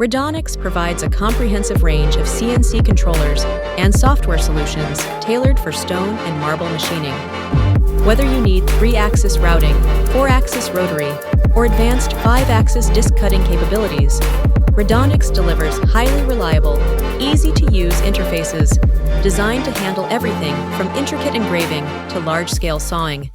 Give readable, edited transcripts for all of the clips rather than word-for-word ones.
Radonix provides a comprehensive range of CNC controllers and software solutions tailored for stone and marble machining. Whether you need 3-axis routing, 4-axis rotary, or advanced 5-axis disc cutting capabilities, Radonix delivers highly reliable, easy-to-use interfaces designed to handle everything from intricate engraving to large-scale sawing.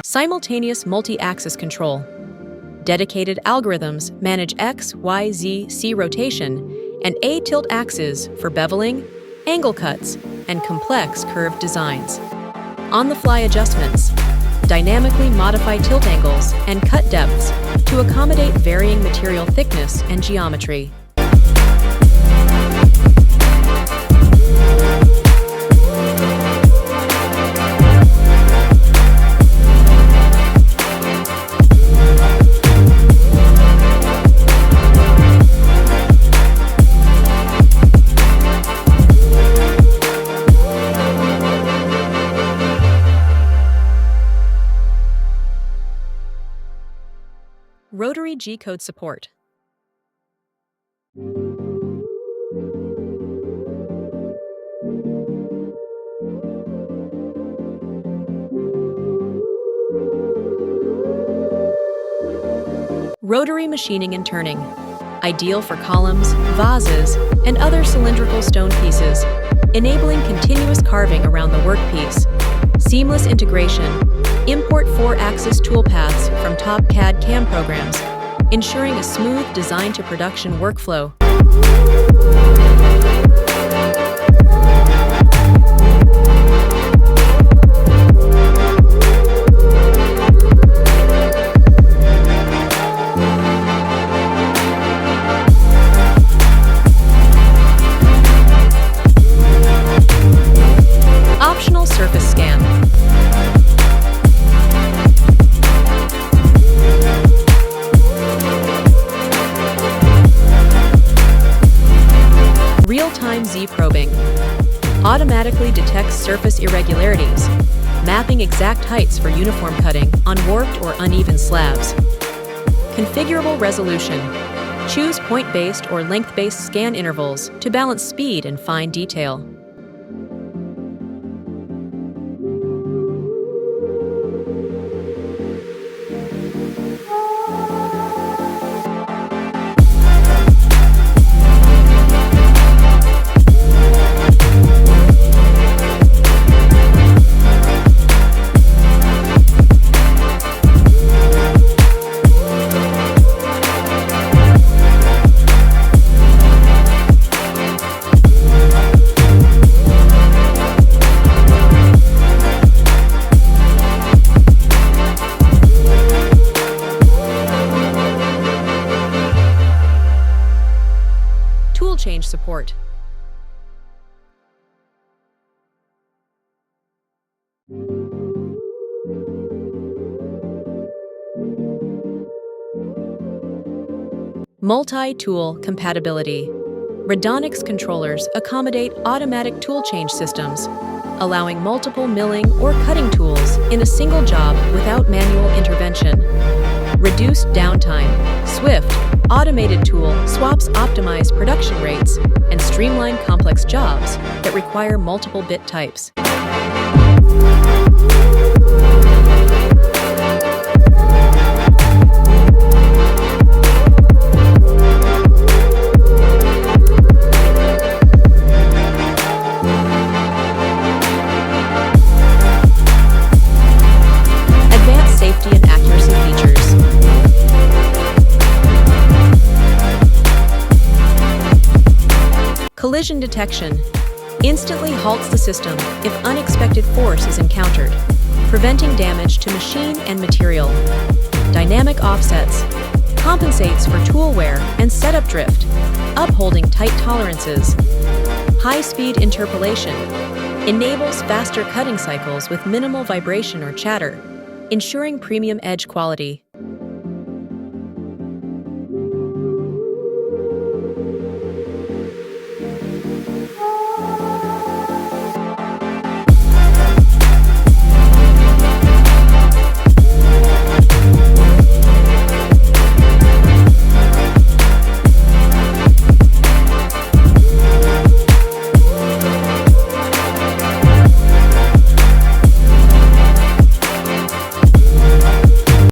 Simultaneous multi-axis control. Dedicated algorithms manage X, Y, Z, C rotation and A tilt axes for beveling, angle cuts, and complex curved designs. On-the-fly adjustments dynamically modify tilt angles and cut depths to accommodate varying material thickness and geometry. Rotary G-code support. Rotary machining and turning. Ideal for columns, vases, and other cylindrical stone pieces, enabling continuous carving around the workpiece. Seamless integration. Import 4-axis toolpaths from top CAD/CAM programs, ensuring a smooth design-to-production workflow. Optional surface scan. Real-time Z-probing. Automatically detects surface irregularities, mapping exact heights for uniform cutting on warped or uneven slabs. Configurable resolution. Choose point-based or length-based scan intervals to balance speed and fine detail. Tool change support. Multi-tool compatibility. Radonix controllers accommodate automatic tool change systems, allowing multiple milling or cutting tools in a single job without manual intervention. Reduced downtime. Swift, automated tool swaps optimize production rates and streamline complex jobs that require multiple bit types. Advanced safety and accuracy features. Collision detection instantly halts the system if unexpected force is encountered, preventing damage to machine and material. Dynamic offsets compensates for tool wear and setup drift, upholding tight tolerances. High-speed interpolation enables faster cutting cycles with minimal vibration or chatter, ensuring premium edge quality.